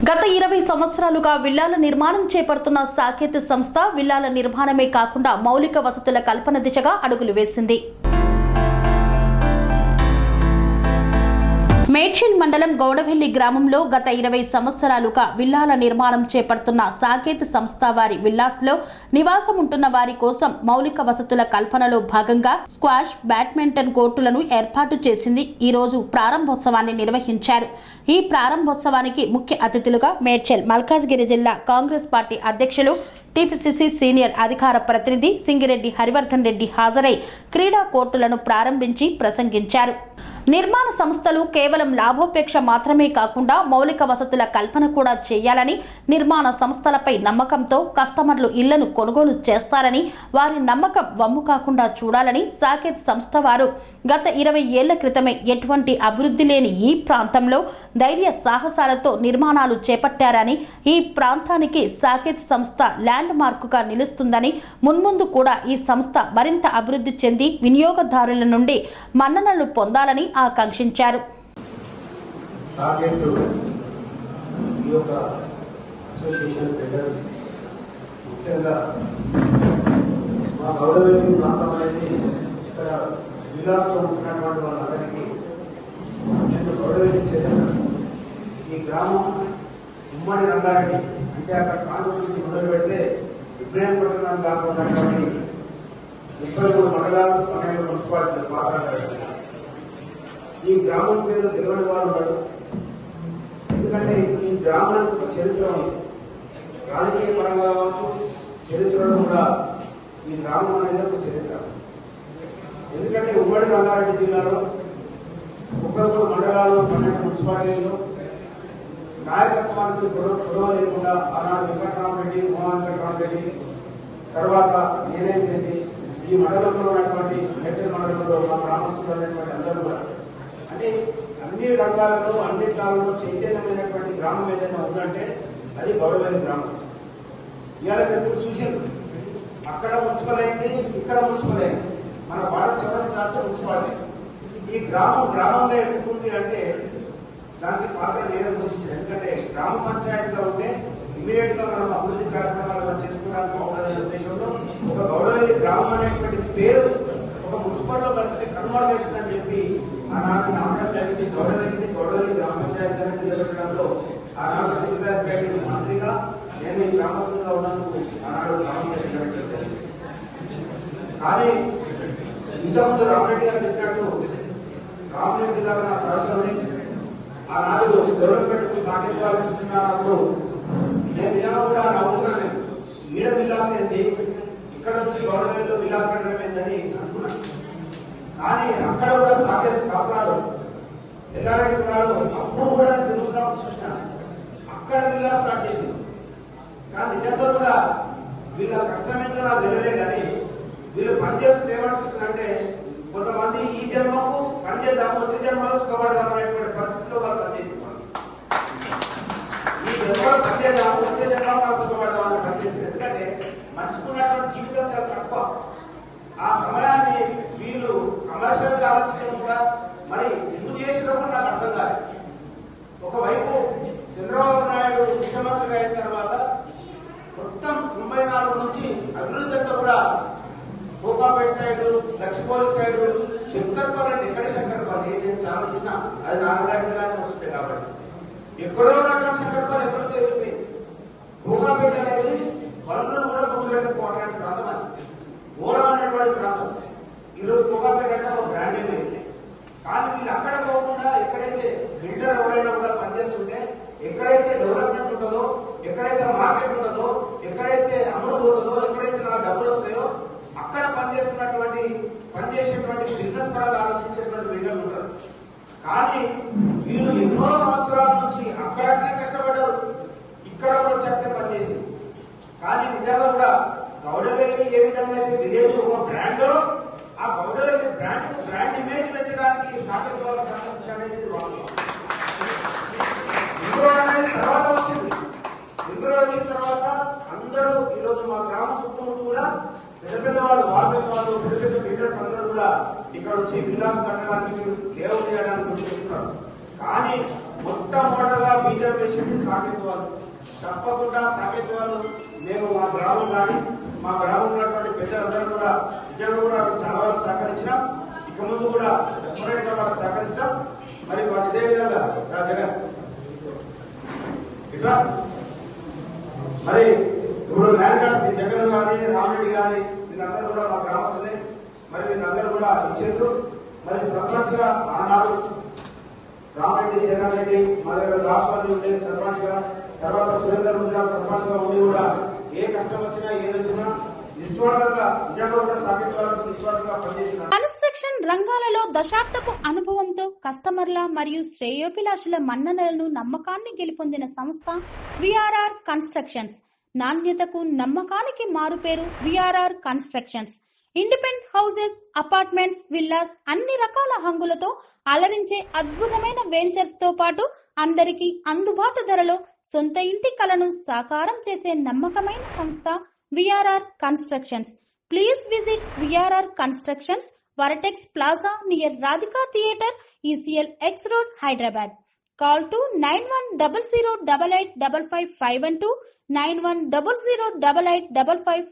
గత 20 సంవత్సరాలుగా విల్లాల నిర్మాణం చేపడుతున్న సాకేత్ సంస్థ విల్లాల నిర్మాణమే కాకుండా మౌలిక వసతుల కల్పన దిశగా అడుగులు వేసింది. మేడ్చల్ మండలం గౌడవెల్లి గ్రామంలో గత 20 సంవత్సరాలుగా విల్లాల నిర్మాణం చేపడుతున్న సాకేత్ సంస్థ వారి విల్లాస్లో నివాసం ఉంటున్న వారి కోసం మౌలిక వసతుల కల్పనలో భాగంగా స్క్వాష్, బ్యాడ్మింటన్ కోర్టులను ఏర్పాటు చేసింది. ఈ రోజు ప్రారంభోత్సవాన్ని నిర్వహించారు. ఈ ప్రారంభోత్సవానికి ముఖ్య అతిథులుగా మేడ్చల్ మల్కాజ్గిరి జిల్లా కాంగ్రెస్ పార్టీ అధ్యక్షులు టీపీసీసీ సీనియర్ అధికార ప్రతినిధి సింగిరెడ్డి హరివర్ధన్ రెడ్డి హాజరై క్రీడా కోర్టులను ప్రారంభించి ప్రసంగించారు. నిర్మాణ సంస్థలు కేవలం లాభోపేక్ష మాత్రమే కాకుండా మౌలిక వసతుల కల్పన కూడా చేయాలని, నిర్మాణ సంస్థలపై నమ్మకంతో కస్టమర్లు ఇళ్లను కొనుగోలు చేస్తారని, వారి నమ్మకం వమ్ము కాకుండా చూడాలని సాకేత్ సంస్థ వారు గత 20 ఏళ్ల క్రితమే ఎటువంటి అభివృద్ధి లేని ఈ ప్రాంతంలో ధైర్య సాహసాలతో నిర్మాణాలు చేపట్టారని, ఈ ప్రాంతానికి సాకేత్ సంస్థ ల్యాండ్ మార్కుగా నిలుస్తుందని, మున్ముందు కూడా ఈ సంస్థ మరింత అభివృద్ధి చెంది వినియోగదారుల నుండి మన్ననలు పొందాలని ఆకాంక్షించారు. ఈ గ్రామం ఉమ్మడి రంగారెడ్డి అంటే అక్కడ కాంగ్రెస్ నుంచి మొదలు పెడితే ఇబ్రాహీంపట్నం కాకుండా 33 మండలాలు 12 మున్సిపాలిటీలు మాట్లాడారు. ఈ గ్రామం పేరు తెలియని వారు ఉండదు. ఎందుకంటే ఈ గ్రామానికి ఒక చరిత్ర ఉంది. రాజకీయ పరంగా కావచ్చు, చరిత్రలో కూడా ఈ గ్రామం అనేది ఒక చరిత్ర. ఎందుకంటే ఉమ్మడి రంగారెడ్డి జిల్లాలో 33 మండలాలు 12 మున్సిపాలిటీలు నాయకత్వానికి గొడవ లేకుండా ఆనాడు వెంకటరామరెడ్డి, మోహన్ వెంకటరామరెడ్డి, తర్వాత నేనేంటి ఈ మండలంలో ఉన్నటువంటి మేడ్చల్ మండలంలో మా గ్రామస్తులు అనేటువంటి అందరూ కూడా అంటే అన్ని రంగాలలో అన్నిట్లలో చైతన్యమైనటువంటి గ్రామం ఏదైనా ఉందంటే అది గౌడవెల్లి గ్రామం. ఇవాళ మీరు చూసారు, అక్కడ మున్సిపల్ అయింది, ఇక్కడ మున్సిపల్ అయింది, మన భారత చౌరస్తా మున్సిపాలిటీ. ఈ గ్రామంగా ఎదుగుతుంది అంటే దానికి పాత్ర నేనే పోషించింది. ఎందుకంటే గ్రామ పంచాయతీలో ఉంటే ఇమీడియట్ గా మనం అభివృద్ధి కార్యక్రమాలు చేసుకోవడానికి బాగుందనే ఉద్దేశంలో ఒక గౌడవెల్లి గ్రామం అనేటువంటి పేరు ఒక మున్సిపల్ లో కలిసి కన్వర్ట్ అవుతుందని చెప్పి ఆనాడు నామకం జరిగింది. గౌడవెల్లి గ్రామ పంచాయతీ నిలబెట్టడంలో ఆనాడు శ్రీరాజ్ మంత్రిగా నేను ఈ గ్రామస్తులుగా ఉన్నందుకు ఆనాడు గ్రామం నిలబెట్టాను. కానీ ఇంతకుముందు రామరెడ్డి గారు చెప్పినట్టు రామరెడ్డి గారు నా సరస్వతి ఆనాడు డెవలప్మెంట్ సాధించాలనుకున్నప్పుడు నేను ఇలా కూడా నవ్వుకున్నాను. ఈడ విలాసం ఏంటి, ఇక్కడ వచ్చి గవర్నమెంట్ విలాసం పెట్టడం ఏంటని అనుకున్నాను. కానీ అక్కడ కూడా సాకేత్ కాపురాలు ఎల్లారెడ్డి కులాలు అప్పుడు కూడా నేను తెలుసుకున్నప్పుడు చూసినాను. అక్కడ విలా స్టార్ట్ చేసింది. కానీ నిజంగా కూడా వీళ్ళ కష్టమేంటో నాకు తెలియలే. కానీ వీళ్ళు పనిచేస్తుంది ఏమనిపిస్తుంది అంటే కొంతమంది ఈ జన్మకు పనిచేద్దాము, వచ్చే జన్మలో సుఖపడదాం అనేటువంటి పరిస్థితిలో వాళ్ళు పనిచేసేవాళ్ళు. ఈ జన్మలో పనిచేద్దాము, వచ్చే జన్మలో సుఖపడదాం అని పనిచేస్తుంది. ఎందుకంటే మర్చిపోయినటువంటి జీవితం చాలా తక్కువ. ఆ సమయాన్ని వీళ్ళు కమర్షియల్ గా ఆలోచించడం కూడా మరి ఎందుకు చేసినా కూడా నాకు అర్థం కాదు. ఒకవైపు చంద్రబాబు నాయుడు ముఖ్యమంత్రి అయిన తర్వాత మొత్తం 94 నుంచి అభివృద్ధి అంతా కూడా కోకాపేట సైడ్, లక్ష్మీపల్లి సైడ్, శంకర్పల్లి ఎక్కడ శంకర్పల్లి నేను చాలా చూసినా అది నాగరాజు జిల్లాలో వస్తుంది. కాబట్టి ఎక్కడో ఉన్నటువంటి శంకర్పల్లి ఎక్కడితో వెళ్ళిపోయింది. కోకాపేట అనేది పనులను కూడా కొనుగోలు ప్రాంతం అది ఘోరం అనేటువంటి ప్రాంతం. ఈరోజు కోకాపేట అంటే ఒక బ్రాండ్ అయిపోయింది. కానీ వీళ్ళు అక్కడ పోకుండా ఎక్కడైతే బిల్డర్ ఎవరైనా కూడా పనిచేస్తుంటే, ఎక్కడైతే డెవలప్మెంట్ ఉంటుందో, ఎక్కడైతే మార్కెట్ ఉంటుందో, ఎక్కడైతే అమలు పోతుందో, ఎక్కడైతే నా డబ్బులు వస్తాయో అక్కడ పనిచేసేటువంటి బిజినెస్ పరంగా ఆలోచించేటువంటి బిల్డర్లు ఉంటారు. కానీ వీళ్ళు ఎన్నో సంవత్సరాల నుంచి అక్కడనే కష్టపడ్డారు, ఇక్కడ కూడా చక్కగా పనిచేసింది. కానీ నిజంగా కూడా గౌడవెల్లి ఏ విధంగా అయితే విలేజ్ ఒక బ్రాండ్, ఆ గౌడవెల్లి బ్రాండ్ ఇమేజ్ పెంచడానికి సాకేత్ ద్వారా సాధించడం అనేది తర్వాత వచ్చింది. ఇందులో వచ్చిన తర్వాత అందరూ ఈరోజు మా గ్రామ చుట్టూ కూడా పెద్ద వాళ్ళు, వాసవి వాళ్ళు, పెద్ద లీడర్స్ అందరూ కూడా ఇక్కడ వచ్చి విలాస్ కట్టడానికి లేఅవుట్ చేయడానికి చేస్తున్నారు. కానీ మొట్టమొదటగా బీజం వేసింది సాకేత్ వాళ్ళు. తప్పకుండా సాకేత్ వాళ్ళు మేము మా గ్రామం కానీ మా గ్రామంలో ఉన్నటువంటి పెద్దలందరూ కూడా నిజంగా కూడా చాలా వరకు సహకరించినాం. ఇక ముందు కూడా ఎప్పుడైనా వాళ్ళకి సహకరిస్తాం. మరి వాళ్ళు ఇదే విధంగా జగన్ ఇట్లా మరి ఇప్పుడు ల్యాండ్ జగన్ కానీ రామరెడ్డి కానీ వీళ్ళందరూ కూడా మా గ్రామస్తులే. మరి వీళ్ళందరూ కూడా ఇచ్చేందుకు మరి సర్పంచ్ గా ఆనాడు రామరెడ్డి జగన్ రెడ్డి మరి రాష్ట్రాన్ని ఉండే సర్పంచ్ గా, తర్వాత సురేందర్ ముందు సర్పంచ్ గా ఉండి కూడా ఏ కష్టం వచ్చినా ఏది వచ్చినా నిస్వార్థంగా నిజంగా సాగించాలని నిస్వార్థంగా పనిచేసిన కన్స్ట్రక్షన్ రంగాలలో దశాబ్దపు అనుభవంతో కస్టమర్ల మరియు శ్రేయోభిలాషుల మన్ననలను నమ్మకాన్ని గెలుపొందిన సంస్థ విఆర్ఆర్ కన్స్ట్రక్షన్స్. నాణ్యతకు నమ్మకానికి మారుపేరు VRR constructions. Independent houses, apartments, villas అన్ని రకాల హంగులతో అలరించే అద్భుతమైన వెంచర్స్ తో పాటు అందరికీ అందుబాటు ధరలో సొంత ఇంటి కలను సాకారం చేసే నమ్మకమైన సంస్థ VRR constructions. Please visit VRR Constructions, Varatex Plaza near Radhika Theatre, ECL X Road, Hyderabad. Call to 9100885551 91008855